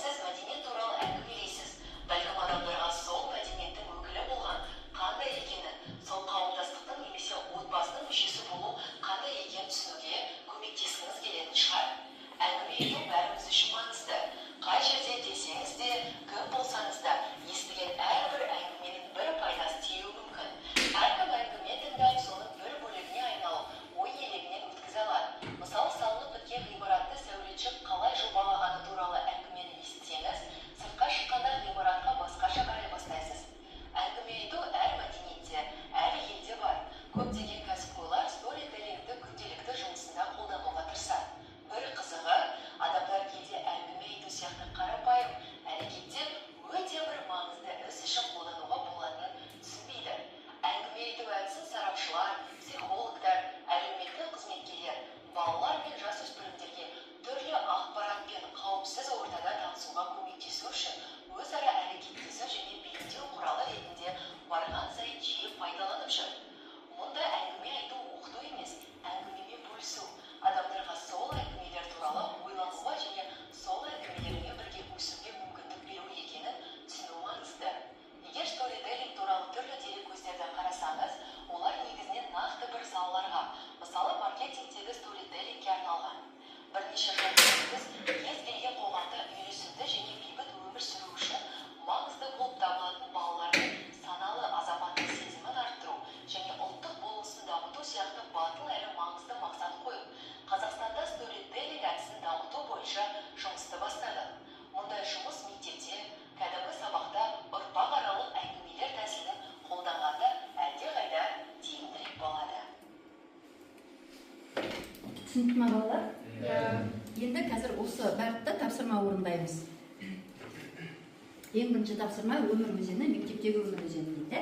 сіз мәдениет туралы әңгімелейсіз. Бәлкім адамдарға сол мәдениеттің өкілі болған қандай екенін, сол қауымдастықтың немесе отбасының мүшесі болу қандай екенін түсінуге көмектескіңіз келетін шығар. Әңгіме ету бәріміз үшін маңызды. Қай жерде десеңіз де, кім болсаңыз да, естіген әрбір әңгіменің бір пайдасы тиюі мүмкін. Әркім әңгіме тыңдап, соның бір бөлігіне айналып, ой елегінен өткізе алады. Мысалы, салынып біткен ғимаратты сәулетші қалай жобалағаны туралы әңгімені естісеңіз, сыртқа шыққанда ғимаратқа басқаша қарай бастайсыз. Әңгіме айту әр мәдениетте, әр елде бар. Көптеген кәсіпқойлар сторителлингті күнделікті жұмысында қолдануға тырысады. Бір қызығы, адамдар кейде әңгіме айту сияқты қарапайым әрекеттер өте бір маңызды іс үшін қолдануға болатынын түсінбейді. Әңгіме айту әдісін сарапшылар, психологтар, әлеуметтік қызметкерлер, балалар мен жасөспірімдерге түрлі ақпарат пен қауіпсіз ортада танысуға көмектесу үшін өзара әрекеттесу және бейімдеу құралы ретінде барған сайын жиі пайдаланып жүр. Мұнда әңгіме айту оқыту емес, әңгімемен бөлісу, адамдарға сол әңгімелер туралы ойлануға және сол әңгімелермен бірге өсуге мүмкіндік беру екенін түсіну маңызды. Егер сторителлинг туралы түрлі дереккөздерді қарасаңыз, олар негізінен нақты бір салаларға, мысалы маркетингтегі сторителлингке арналған. Бірнеше жыл біз кез келген қоғамда үйлесімді және бейбіт өмір сүру үшін маңызды болып табылатын балалардың саналы азаматтық сезімін арттыру және ұлттық болмысын дамыту сияқты батыл әрі маңызды мақсат қойып, Қазақстанда сторителлинг әдісін дамыту бойынша жұмысты бастады. Мұндай жұмыс мектепте, кәдімгі сабақта ұрпақ аралық әңгімелер тәсілін қолданғанда әлдеқайда тиімдірек болады. Түсінікті ме балалар? Енді қазір осы бағытта тапсырма орындаймыз. Ең бірінші тапсырма өмір өзені, мектептегі өмір өзені дейді.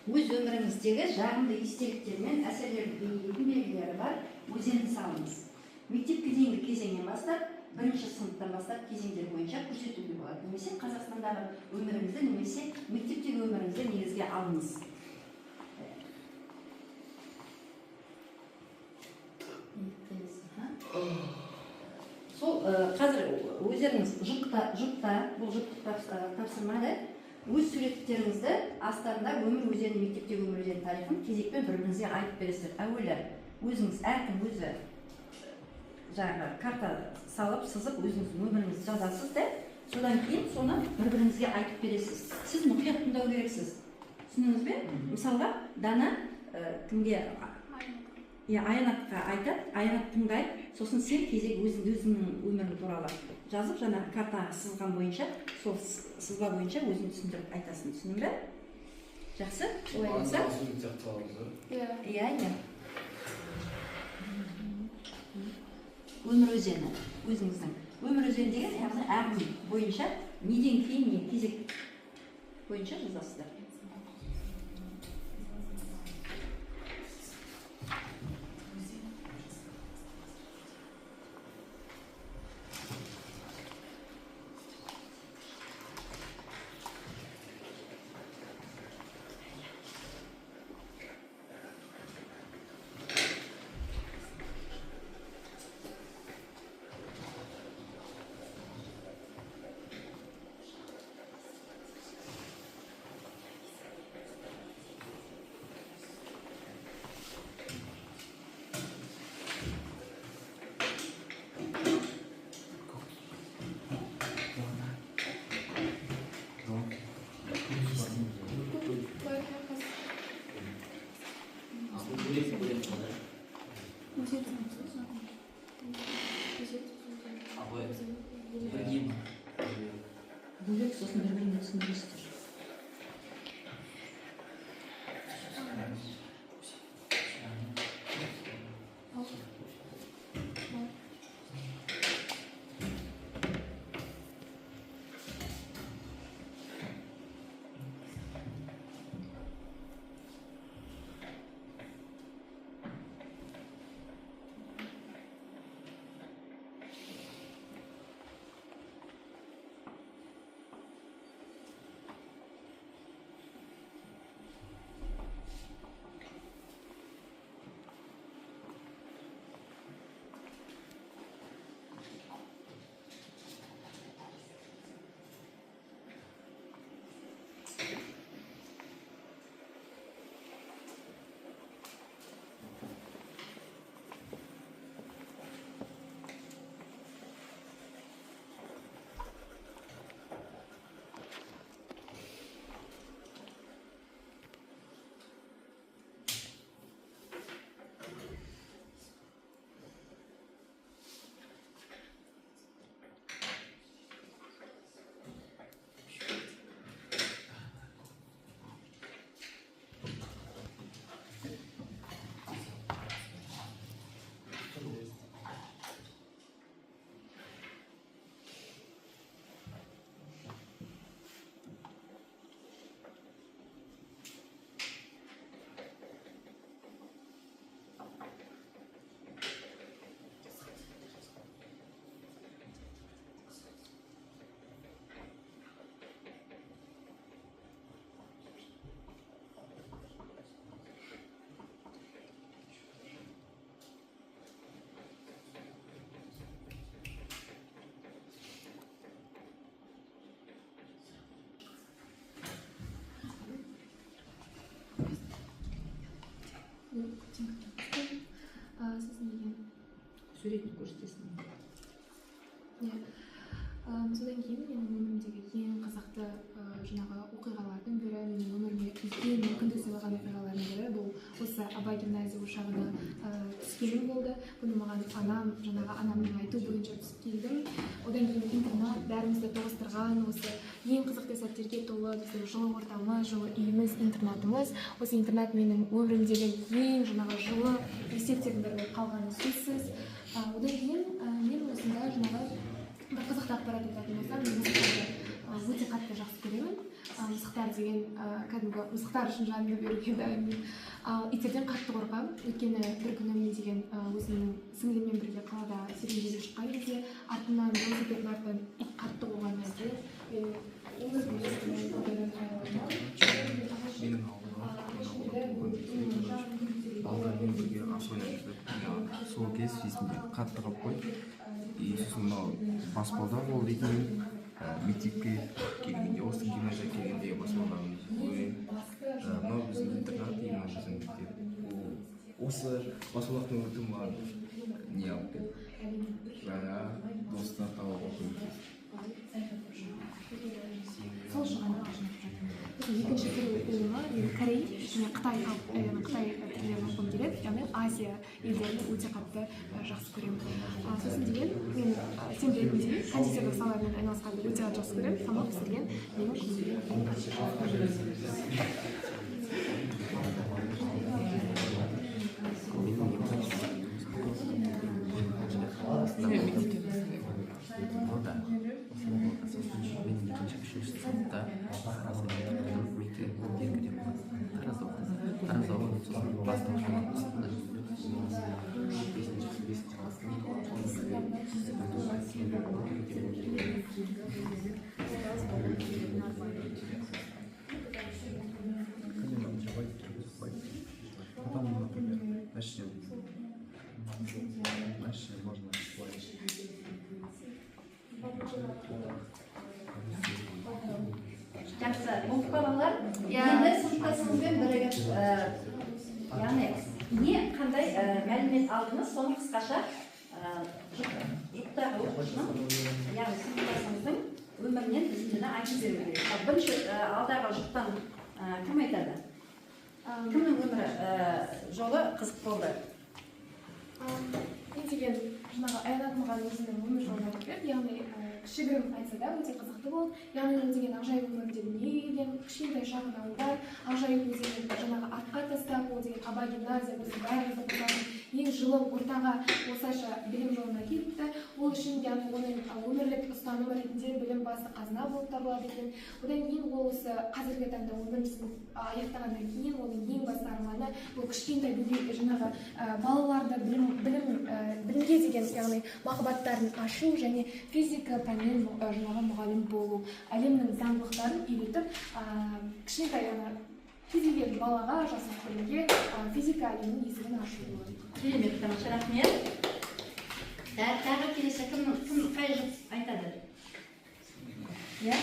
Өз өміріңіздегі жағымды естеліктер мен әсерлерді бейнелейтін белгілері бар өзенді салыңыз. Мектепке дейінгі кезеңнен бастап, бірінші сыныптан бастап кезеңдер бойынша көрсетуге болады. Немесе Қазақстандағы өміріңізді, немесе мектептегі өміріңізді негізге алыңыз. Сол қазір өздеріңіз жұпта, бұл жұптық тапсырмада өз суреттеріңізді астарында өмір өзені, мектептегі өмір өзені тарихын кезекпен бір-біріңізге айтып бересіздер. Әуелі өзіңіз әркім өзі карта салып, сызып, өзіңіз өміріңізді жазасыз да, содан кейін соны бір-біріңізге айтып бересіз. Сіз мұқият тыңдау керексіз. Түсіндіңіз бе? Мысалға, Дана кімге аянатқа айтады, аянат тыңдайды, сосын сен кезек өзіңнің өмірің туралы жазып, жаңа карта сызған бойынша, сол сызба бойынша өзің түсіндіріп айтасың. Түсіндің бе? Жақсы? Олай болса? Иә. Өмір өзені, өзіңіздің. Өмір өзені деген яғни ағым бойынша неден кейін не кезек бойынша жазасыздар. Бөлек сосын бір-біріне түсіндіресіздер. сосын деген Суретті көрсетесің. содан кейін менің өмірімдегі ең қызықты жаңағы оқиғалардың бірі, менің өміріме үлкен мүмкіндік сыйлаған оқиғалардың бірі бұл осы абай гимназия ошағына түскенім болды. Бұны маған анамның айту бойынша түсіп келдім. Одан кейін интернат бәрімізді тоғыстырған, осы ең қызықты сәттерге толы біздің жылы ортамыз, жылы үйіміз, интернатымыз. Осы интернат менің өмірімдегі ең жылы мектептердің бірі болып қалғаны сөзсіз. Одан кейін мен осында бір қызықты ақпарат айтатын болсам, мен мысықтарды өте қатты жақсы көремін. Мысықтар деген кәдімгі мысықтар үшін жанымды беруге дайынмын. Иттерден қатты қорқамын. Өйткені бір күні мен деген өзімнің сіңліммен бірге қалада серуендеуге шыққан кезде артымнан велосипедтің артынан ит қатты қуған кезде балдармен бірге ас ойнап жүрдік. Сол кез есімде қатты қалып қойды. Сосын мынау баспалдақ болды екен. Мектепке келгенде, осы гимназияға келгенде баспалдағын мынау біздің интернат, именно біздің мектеп. Осы баспалдақтың өті маған не алып келді? Жаңа достар тауып оқимын. Сол шығаны ашынып жатыр. Екінші түрі оқуыма мен Корей және Қытай тілдерін оқығым келеді. Яғни Азия елдерін өте қатты жақсы көремін. Сосын деген мен сен білетіндей кондитерлік саламен айналысқанды өте жақсы көремін. Тамақ пісірген менің Потом, например, начнем можно слайд. Жақсы, ұмытып қалғандар, енді сыныптасыңызбен бірігіп, яғни не қандай мәлімет алдыңыз, соны қысқаша жұптағы оқушының, яғни сыныптасыңыздың өмірінен біздің айтып беру керек. Бірінші алдағы жұптан кім айтады? Кімнің өмірі жолы қызық болды? Мен деген жаңағы аянат маған өзінің өмір жолын айтып берді, яғни кішігірім айтса да өте қызықты болды. Яғни ол деген ақжайық өмірінде дүниеге келген кішкентай шағын ауылда ақжайық өзенін жаңағы артқа тастап, ол деген абай гимназия осы бәрімізді қосатын ең жылы ортаға осылайша білім жолына келіпті. Ол үшін яғни оның өмірлік ұстанымы ретінде білім басы қазына болып табылады екен. Одан кейін ол осы қазіргі таңда 10-шы сынып аяқтағаннан кейін оның ең басты арманы бұл кішкентай жаңағы балаларды білімге деген яғни махаббаттарын ашу және физика пәнінен жаңағы мұғалім болу, әлемнің заңдылықтарын үйретіп кішкентай кез келген балаға, жасөспірімге физика әлемінің есігін ашу. Керемет, тамаша, рахмет. Тағы келесі кім қай жұп айтады? Иә?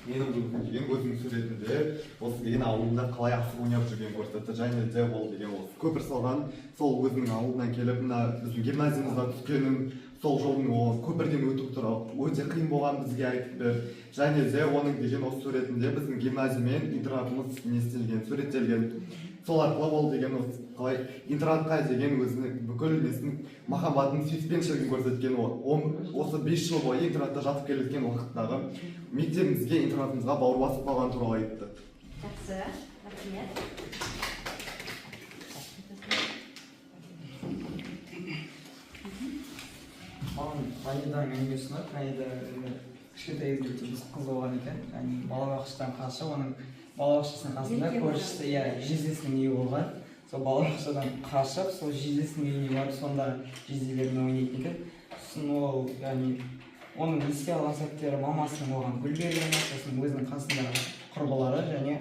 Менің деген өзінің суретінде осы деген ауылында қалай асық ойнап жүрген көрсетті. Және де ол деген осы көпір салған, сол өзінің ауылынан келіп, мына біздің гимназиямызға түскенін, сол жолдың көпірден өтіп тұрып, өте қиын болған бізге айтып берді. Және де оның деген осы суретінде біздің гимназия мен интернатымыз суреттелген. Сол арқылы ол деген осы қалай интернатқа деген өзінің бүкіл махаббатын, сүйіспеншілігін көрсеткен. Осы 5 жыл бойы интернатта жатып келген уақыттағы мектебімізге, интернатымызға бауыр басып қалған туралы айтты. Жақсы, рахмет. Маған Қаниданың әңгімесі ұнады. Қанида кішкентай кезде қыз болған екен. Яғни балабақшадан қашып, оның балабақшасының қасында көршісі жездесінің үйі болған. Сол балабақшадан қашып, сол жездесінің үйіне барып, сонда жезделермен ойнайтын екен. Сосын ол, яғни оның еске алған сәттері мамасының оған гүл бергені, сосын өзінің қасындағы құрбылары және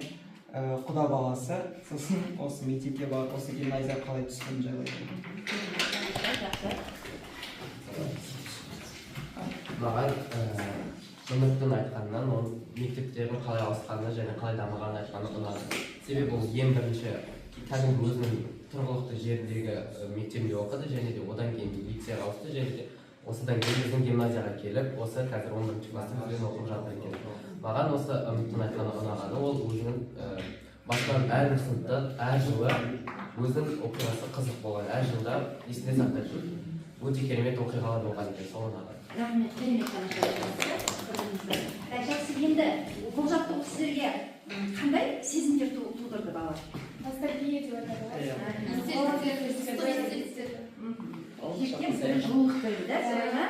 құда баласы, сосын осы мектепке барып, осы гимназияға қалай түскені жайлы айтады. Маған Үміттің айтқанынан оның мектептердің қалай ауысқаны және қалай дамығанын айтқаны ұнады. Себебі ол ең бірінші кәдімгі өзінің тұрғылықты жеріндегі мектебінде оқыды және де одан кейін лицейға ауысты және де осыдан кейін біздің гимназияға келіп осы қазір 11-ші класста бізбен оқып жатыр екен. Маған осы үміттің айтқаны ұнағаны ол өзінің басынан әрбір сыныпта әр жылы өзінің оқиғасы қызық болған, әр жылда есіне сақтап жүр. Өте керемет оқиғалар болған екен, сол ұнаған. Рахмет, керемет таныстырдыңыздар. Жақсы, енді бұл жаттығу сіздерге қандай сезімдер тудырды балалар? Ностальгия деп жылулық берді, да?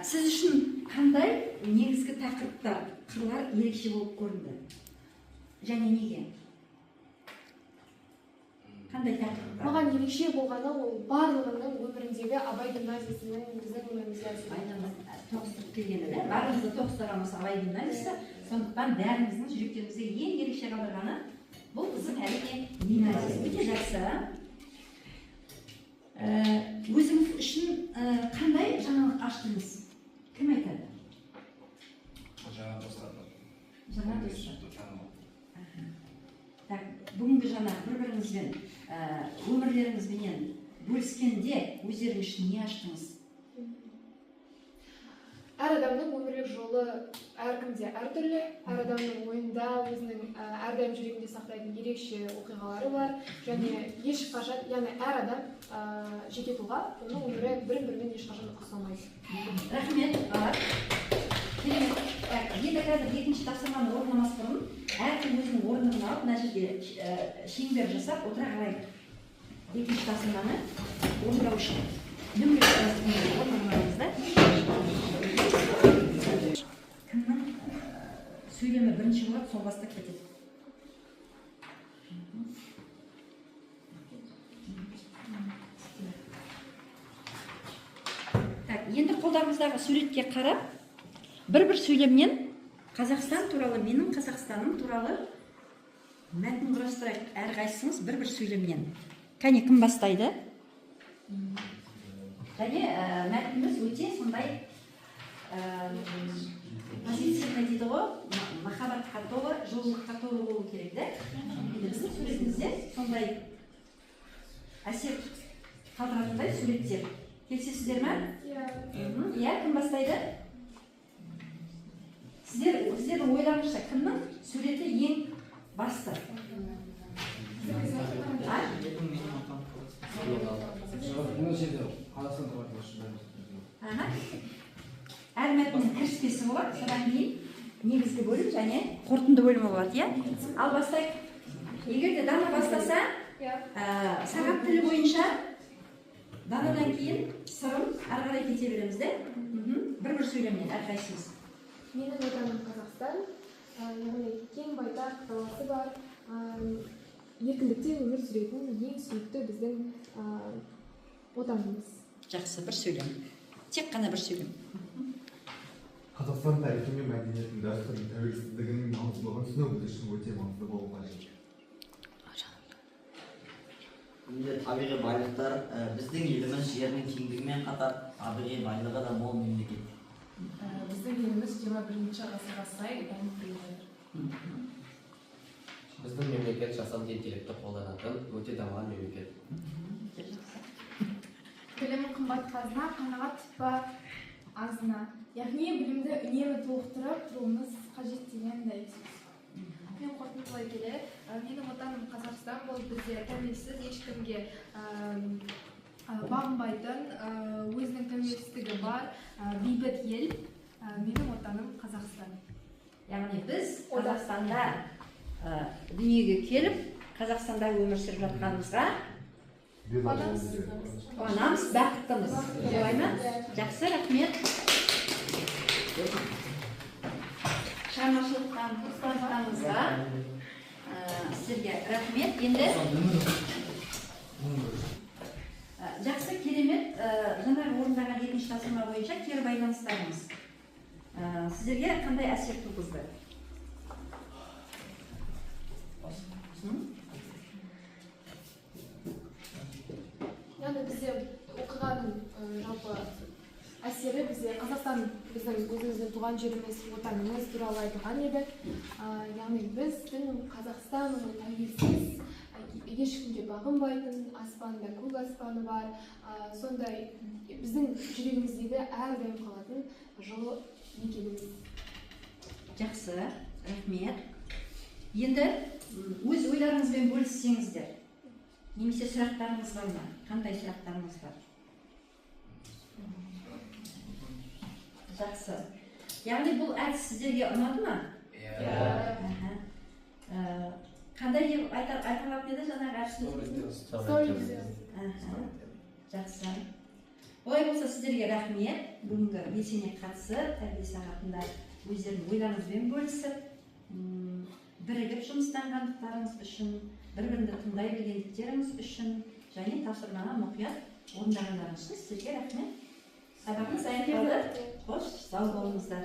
Сіз үшін қандай негізгі тақырыптар, қырлар ерекше болып көрінді? Және неге? Қандай тақырыптар? Маған ерекше болғаны ол барлығының өміріндегі Абай гимназиясының біздің өмірімізге тоғыстырып келгені, да? Барлығымызды тоғыстырамыз Абай гимназиясы, сондықтан бәріміздің жүректерімізге ең ерекше қалдырғаны бұл біздің әрине гимназиясы. Өте жақсы. Өзіңіз үшін қандай жаңалық аштыңыз? Кім айтады? Жаңа достар. Жаңа достар. Бүгінгі жаңа бір-біріңізбен өмірлеріңізбенен бөліскенде өздеріңіз үшін не аштыңыз? Әр адамның өмірлік жолы әркімде әртүрлі, әр адамның ойында өзінің әрдайым жүрегінде сақтайтын ерекше оқиғалары бар және ешқашан, яғни әр адам жеке тұлға, оның өмірі бір-бірімен ешқашан ұқсамайды. Рахмет. Керемет. Енді қазір екінші тапсырманы орындамас бұрын әркім өзінің орнын алып, мына жерге шеңбер жасап отыра қалайық. Екінші тапсырманы орындау үшін. Кімнің сөйлемі бірінші болады, сол бастап кетеді. Енді қолдарыңыздағы суретке қарап, бір-бір сөйлемнен Қазақстан туралы, менің Қазақстаным туралы мәтін құрастырайық. Әрқайсыңыз бір-бір сөйлемнен. Кәне, кім бастайды? Және мәтініміз өте сондай позитивный дейді ғой, махаббатқа толы, жылулыққа толы болу керек, да? Біздің суретімізде сондай әсер қалдыратындай суреттер. Келісесіздер ме? Иә, кім бастайды? Сіздердің ойларыңызша кімнің суреті ең басты? Әр мәтіннің кіріспесі болады, содан кейін негізгі бөлім және қорытынды бөлімі болады, иә? Ал бастайық. Егер де Дана бастаса, сағат тілі бойынша Данадан кейін сырым ары қарай кете береміз, де? Бір-бір сөйлемнен әрқайсымыз. Менің отаным Қазақстан, яғни кең байтақ даласы бар, еркіндікте өмір сүретін ең сүйікті біздің отанымыз. Жақсы, бір сөйлем. Тек қана бір сөйлем. Қазақстан тарихы мен мәдениетінің дәстүрінің тәуелсіздігінің маңыздылығын түсіну біз үшін өте маңызды болуы қажет. Табиғи байлықтар біздің еліміз жерінің кеңдігімен қатар табиғи байлығы да мол мемлекет. Біздің еліміз 21-ші ғасырға сай дамып келе жатыр. Біздің мемлекет жасанды интеллектті қолданатын өте дамыған мемлекет. Білім қымбат қазына, қанағат па азына. Яғни білімді үнемі толықтырып тұруымыз қажет дегендей сөз. Мен қорытындылай келе, менің отаным Қазақстан болып, бізде тәуелсіз, ешкімге бағынбайтын, өзінің тәуелсіздігі бар, бейбіт ел. Менің отаным Қазақстан. Яғни біз Қазақстанда дүниеге келіп, Қазақстанда өмір сүріп жатқанымызға қуанамыз, бақыттымыз. Солай ма? Жақсы, рахмет. Шығармашылықтан, қоспанықтарыңызға сіздерге рахмет. Енді жақсы, керемет. Жаңа орындаған екінші тапсырма бойынша кері байланыстарыңыз сіздерге қандай әсер туғызды? Яғни бізде оқығаның жалпы әсері бізде Қазақстан біздің өзіміздің туған жеріміз, отанымыз туралы айтылған еді. Яғни біздің Қазақстан тәуелсіз, ешкімге бағынбайтын, аспанда көк аспаны бар, сондай біздің жүрегіміздегі әрдайым қалатын жылы мекеніміз. Жақсы, рахмет. Енді өз ойларыңызбен бөліссеңіздер, немесе сұрақтарыңыз бар ма? Қандай сұрақтарыңыз бар? Жақсы. Яғни бұл әдіс сіздерге ұнады ма? Қандай деп айтылатын еді жаңағы әдіс? Жақсы. Олай болса сіздерге рахмет. Бүгінгі белсене қатысып, тәрбие сағатында өздерінің ойларыңызбен бөлісіп, бірігіп жұмыстанғандықтарыңыз үшін, бір-біріңді тыңдай білгендіктеріңіз үшін және тапсырманы мұқият орындағандарыңыз үшін сіздерге рахмет. Сабағымыз аяқталды. Қош, сау болыңыздар.